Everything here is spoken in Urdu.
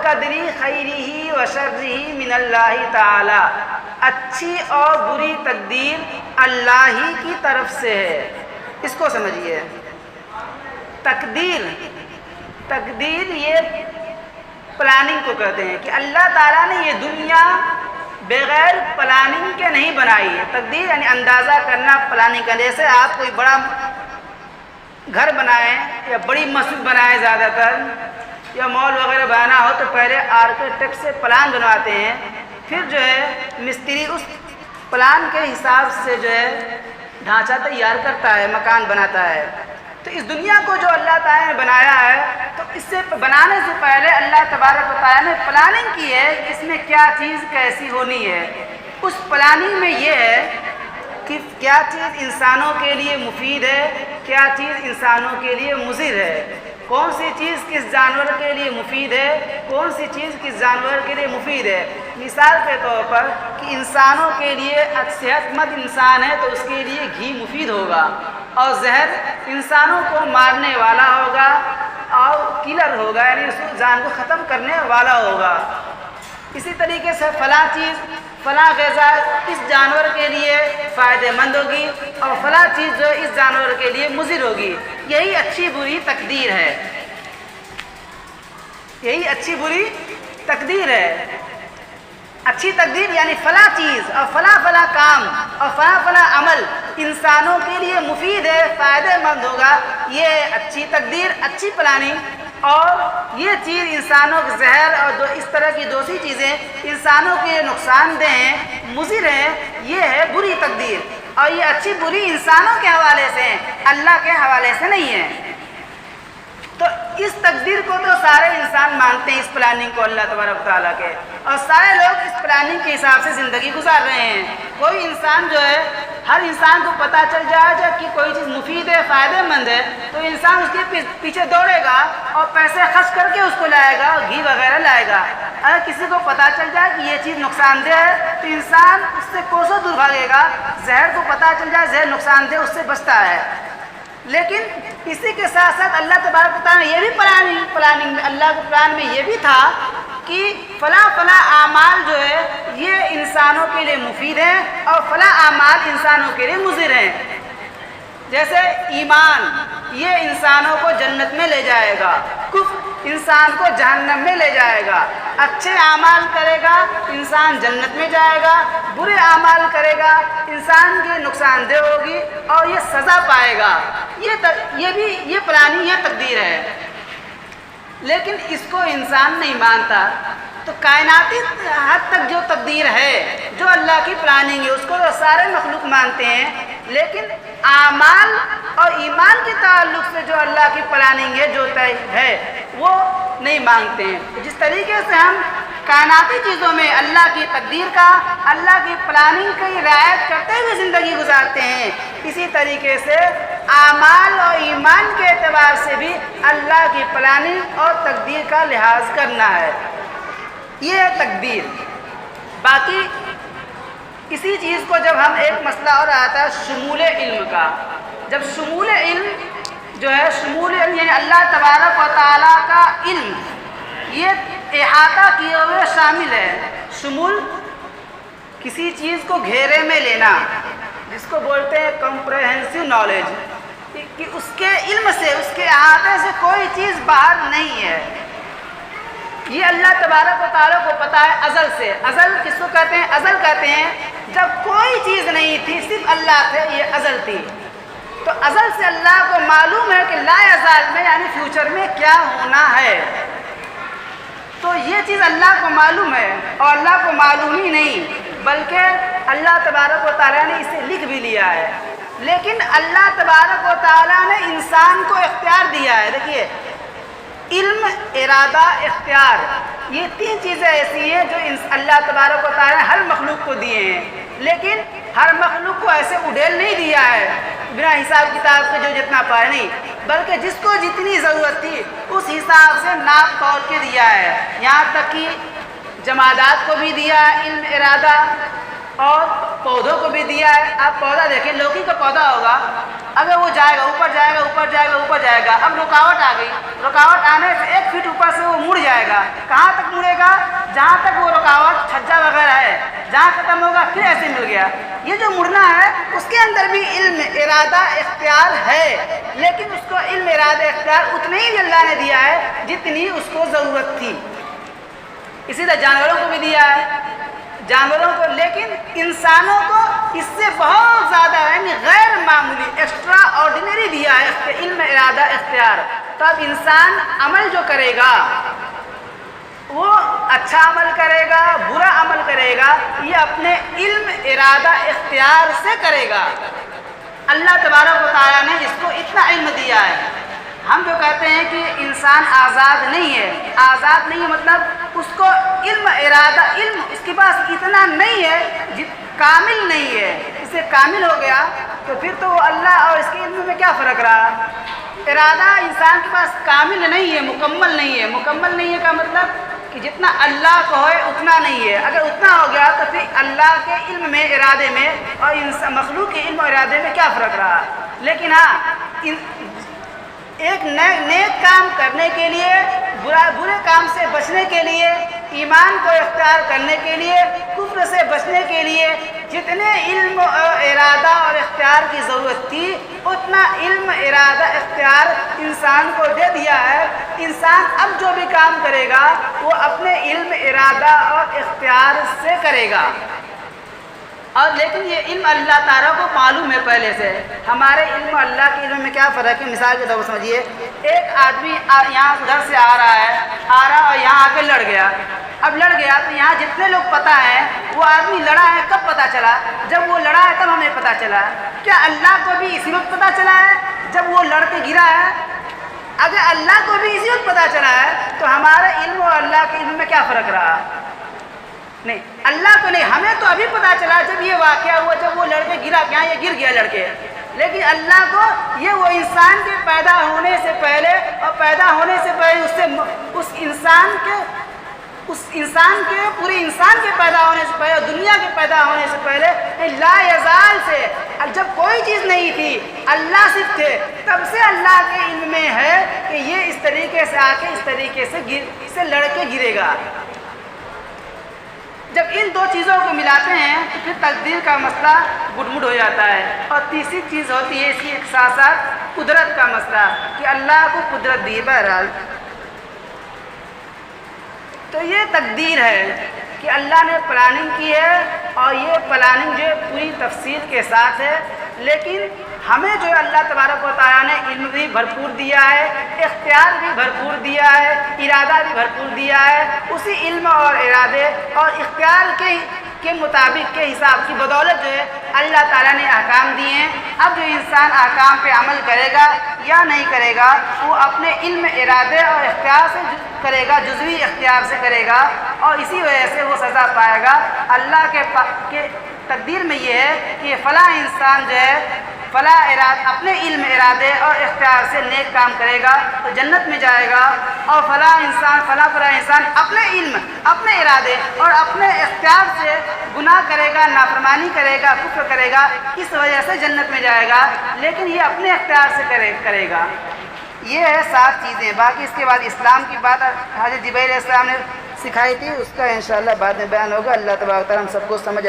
قدری خیرہ و شرہ من اللہ تعالی، اچھی اور بری تقدیر اللہ ہی کی طرف سے ہے۔ اس کو سمجھیے، تقدیر یہ پلاننگ کو کہتے ہیں کہ اللہ تعالیٰ نے یہ دنیا بغیر پلاننگ کے نہیں بنائی ہے۔ تقدیر یعنی اندازہ کرنا، پلاننگ کرنا۔ جیسے آپ کوئی بڑا گھر بنائیں یا بڑی مسجد بنائیں، زیادہ تر یا مال وغیرہ بنانا ہو تو پہلے آرکیٹیکٹ سے پلان بنواتے ہیں، پھر جو ہے مستری اس پلان کے حساب سے جو ہے ڈھانچہ تیار کرتا ہے، مکان بناتا ہے۔ تو اس دنیا کو جو اللہ تعالیٰ نے بنایا ہے، تو اس سے بنانے سے پہلے اللہ تبارک و تعالیٰ نے پلاننگ کی ہے کہ اس میں کیا چیز کیسی ہونی ہے۔ اس پلاننگ میں یہ ہے کہ کیا چیز انسانوں کے لیے مفید ہے، کیا چیز انسانوں کے لیے مضر ہے، کون سی چیز کس جانور کے لیے مفید ہے، کون سی چیز کس جانور کے لیے مفید ہے۔ مثال کے طور پر کہ انسانوں کے لیے صحت مند انسان ہے تو اس کے لیے گھی مفید ہوگا، اور زہر انسانوں کو مارنے والا ہوگا اور کلر ہوگا، یعنی اس جان کو ختم کرنے والا ہوگا۔ اسی طریقے سے فلاں چیز، فلاں غذا اس جانور کے لیے فائدہ مند ہوگی اور فلاں چیز جو اس جانور کے لیے مضر ہوگی۔ یہی اچھی بری تقدیر ہے، یہی اچھی بری تقدیر ہے۔ اچھی تقدیر یعنی فلاں چیز اور فلاں کام اور فلاں عمل انسانوں کے لیے مفید ہے، فائدہ مند ہوگا، یہ اچھی تقدیر، اچھی پلاننگ۔ اور یہ چیز انسانوں کے زہر اور اس طرح کی دوسری چیزیں انسانوں کے لیے نقصان دہ ہیں، مضر ہیں، یہ ہے بری تقدیر۔ اور یہ اچھی بری انسانوں کے حوالے سے ہیں، اللہ کے حوالے سے نہیں ہے۔ تو اس تقدیر کو تو سارے انسان مانتے ہیں، اس پلاننگ کو اللہ تبارک و تعالیٰ کے، اور سارے لوگ اس پلاننگ کے حساب سے زندگی گزار رہے ہیں۔ کوئی انسان جو ہے، ہر انسان کو پتہ چل جائے گا کہ کوئی چیز مفید ہے، فائدہ مند ہے، تو انسان اس کے پیچھے دوڑے گا اور پیسے خرچ کر کے اس کو لائے گا، گھی وغیرہ لائے گا۔ اگر کسی کو پتہ چل جائے کہ یہ چیز نقصان دہ ہے تو انسان اس سے کوسوں دور بھاگے گا۔ زہر کو پتہ چل جائے زہر نقصان دہ، اس سے بچتا ہے۔ لیکن اسی کے ساتھ ساتھ اللہ تبارک و تعالیٰ نے یہ بھی پلاننگ میں، اللہ کے پلان میں یہ بھی تھا کہ فلاں اعمال جو ہے یہ انسانوں کے لیے مفید ہیں اور فلاں اعمال انسانوں کے لیے مضر ہیں۔ جیسے ایمان، یہ انسانوں کو جنت میں لے جائے گا، کفر انسان کو جہنم میں لے جائے گا۔ اچھے اعمال کرے گا انسان جنت میں جائے گا، برے اعمال کرے گا انسان کے نقصان دہ ہوگی اور یہ سزا پائے گا۔ یہ پلاننگ ہے، تقدیر ہے، لیکن اس کو انسان نہیں مانتا۔ تو کائناتی حد تک جو تقدیر ہے، جو اللہ کی پلاننگ ہے، اس کو تو سارے مخلوق مانتے ہیں، لیکن اعمال اور ایمان کے تعلق سے جو اللہ کی پلاننگ ہے، جو طے ہے، وہ نہیں مانگتے ہیں۔ جس طریقے سے ہم کائناتی چیزوں میں اللہ کی تقدیر کا، اللہ کی پلاننگ کی رعایت کرتے ہوئے زندگی گزارتے ہیں، اسی طریقے سے اعمال اور ایمان کے اعتبار سے بھی اللہ کی پلاننگ اور تقدیر کا لحاظ کرنا ہے۔ یہ ہے تقدیر۔ باقی اسی چیز کو جب ہم ایک مسئلہ اور آتا ہے شمول علم کا، جب شمول علم جو ہے، شمول علم یعنی اللہ تبارک و تعالیٰ کا علم، یہ احاطہ کیے ہوئے شامل ہے۔ شمول کسی چیز کو گھیرے میں لینا، جس کو بولتے ہیں کمپریہنسو نالج، کہ اس کے علم سے، اس کے احاطے سے کوئی چیز باہر نہیں ہے۔ یہ اللہ تبارک و تعالیٰ کو پتہ ہے ازل سے۔ ازل کس کو کہتے ہیں؟ ازل کہتے ہیں جب کوئی چیز نہیں تھی، صرف اللہ تھے، یہ ازل تھی۔ تو ازل سے اللہ کو معلوم ہے کہ لا یزال میں یعنی فیوچر میں کیا ہونا ہے۔ تو یہ چیز اللہ کو معلوم ہے، اور اللہ کو معلوم ہی نہیں بلکہ اللہ تبارک و تعالیٰ نے اسے لکھ بھی لیا ہے۔ لیکن اللہ تبارک و تعالیٰ نے انسان کو اختیار دیا ہے۔ دیکھیے، علم، ارادہ، اختیار، یہ تین چیزیں ایسی ہیں جو اللہ تبارک و تعالیٰ نے ہر مخلوق کو دیے ہیں، لیکن ہر مخلوق کو ایسے اڈیل نہیں دیا ہے بنا حساب کتاب کے جو جتنا پائے، نہیں، بلکہ جس کو جتنی ضرورت تھی اس حساب سے ناپ تول کے دیا ہے۔ یہاں تک کہ جمادات کو بھی دیا ہے علم، ارادہ، اور پودوں کو بھی دیا ہے. آپ پودا دیکھیں, لوکی کا پودا ہوگا, اگر وہ جائے گا اوپر جائے گا اوپر جائے گا اوپر جائے گا, اب رکاوٹ آ گئی, رکاوٹ آنے سے 1 فٹ اوپر سے وہ مڑ جائے گا. کہاں تک مڑے گا؟ جہاں تک وہ رکاوٹ چھجا وغیرہ ہے, جہاں ختم ہوگا پھر ایسے مل گیا. یہ جو مڑنا ہے اس کے اندر بھی علم, ارادہ, اختیار ہے, لیکن اس کو علم, ارادہ, اختیار اتنے ہی اللہ نے دیا ہے جتنی اس کو ضرورت تھی. اسی طرح جانوروں کو بھی دیا ہے, جانوروں کو, لیکن انسانوں کو اس سے بہت زیادہ یعنی غیر معمولی, ایکسٹرا آرڈینری دیا ہے علم, ارادہ, اختیار. تو اب انسان عمل جو کرے گا وہ اچھا عمل کرے گا, برا عمل کرے گا, یہ اپنے علم, ارادہ, اختیار سے کرے گا. اللہ تبارک و تعالیٰ نے اس کو اتنا علم دیا ہے. ہم جو کہتے ہیں کہ انسان آزاد نہیں ہے, آزاد نہیں ہے مطلب اس کو علم, ارادہ, علم اس کے پاس اتنا نہیں ہے, کامل نہیں ہے. اس سے کامل ہو گیا تو پھر تو وہ اللہ اور اس کے علم میں کیا فرق رہا؟ ارادہ انسان کے پاس کامل نہیں ہے, مکمل نہیں ہے. مکمل نہیں ہے کا مطلب کہ جتنا اللہ کو ہے اتنا نہیں ہے. اگر اتنا ہو گیا تو پھر اللہ کے علم میں, ارادے میں اور مخلوق کے علم و ارادے میں کیا فرق رہا؟ لیکن ہاں, ایک نیک کام کرنے کے لیے, برے کام سے بچنے کے لیے, ایمان کو اختیار کرنے کے لیے, کفر سے بچنے کے لیے جتنے علم, ارادہ اور اختیار کی ضرورت تھی اتنا علم, ارادہ, اختیار انسان کو دے دیا ہے. انسان اب جو بھی کام کرے گا وہ اپنے علم, ارادہ اور اختیار سے کرے گا. اور لیکن یہ علم اللہ تعالیٰ کو معلوم ہے پہلے سے. ہمارے علم اور اللہ کے علم میں کیا فرق ہے؟ مثال کے طور پر سمجھیے, ایک آدمی یہاں ادھر سے آ رہا اور یہاں آ کے لڑ گیا. اب لڑ گیا تو یہاں جتنے لوگ پتہ ہیں وہ آدمی لڑا ہے, کب پتہ چلا؟ جب وہ لڑا ہے تب ہمیں پتہ چلا. کیا اللہ کو بھی اسی وقت پتہ چلا ہے جب وہ لڑ کے گرا ہے؟ اگر اللہ کو بھی اسی وقت پتہ چلا ہے تو ہمارے علم اور اللہ کے علم میں کیا فرق رہا؟ نہیں, اللہ کو نہیں, ہمیں تو ابھی پتہ چلا جب یہ واقعہ ہوا, جب وہ لڑکے گرا, کیا یہ گر گیا لڑکے. لیکن اللہ کو یہ وہ انسان کے پیدا ہونے سے پہلے اور پیدا ہونے سے پہلے اس انسان کے پورے انسان کے پیدا ہونے سے پہلے, دنیا کے پیدا ہونے سے پہلے لا یزال سے, جب کوئی چیز نہیں تھی اللہ صرف تھے, تب سے اللہ کے علم میں ہے کہ یہ اس طریقے سے آ کے اس طریقے سے لڑ کے گرے گا. جب ان دو چیزوں کو ملاتے ہیں تو پھر تقدیر کا مسئلہ گڈمڈ ہو جاتا ہے. اور تیسری چیز ہوتی ہے اس کی ساتھ ساتھ قدرت کا مسئلہ, کہ اللہ کو قدرت دی. بہرحال تو یہ تقدیر ہے کہ اللہ نے پلاننگ کی ہے, اور یہ پلاننگ جو پوری تفصیل کے ساتھ ہے. لیکن ہمیں جو اللہ تبارک و تعالیٰ نے علم بھی بھرپور دیا ہے, اختیار بھی بھرپور دیا ہے, ارادہ بھی بھرپور دیا ہے. اسی علم اور ارادے اور اختیار کے مطابق, کے حساب کی بدولت جو ہے اللہ تعالیٰ نے احکام دیے ہیں. اب جو انسان احکام پہ عمل کرے گا یا نہیں کرے گا وہ اپنے علم, ارادے اور اختیار سے کرے گا, جزوی اختیار سے کرے گا, اور اسی وجہ سے وہ سزا پائے گا. اللہ کے تقدیر میں یہ ہے کہ فلاں انسان جو ہے فلاں اپنے علم, ارادے اور اختیار سے نیک کام کرے گا تو جنت میں جائے گا, اور فلاں انسان اپنے علم, اپنے ارادے اور اپنے اختیار سے گناہ کرے گا, نافرمانی کرے گا, کفر کرے گا, اس وجہ سے جنت میں جائے گا. لیکن یہ اپنے اختیار سے کرے گا. یہ ہے 7 چیزیں. باقی اس کے بعد اسلام کی بات حضرت جبرائیل علیہ السلام نے سکھائی تھی, اس کا انشاءاللہ بعد میں بیان ہوگا. اللہ تبارک و تعالیٰ ہم سب کو سمجھ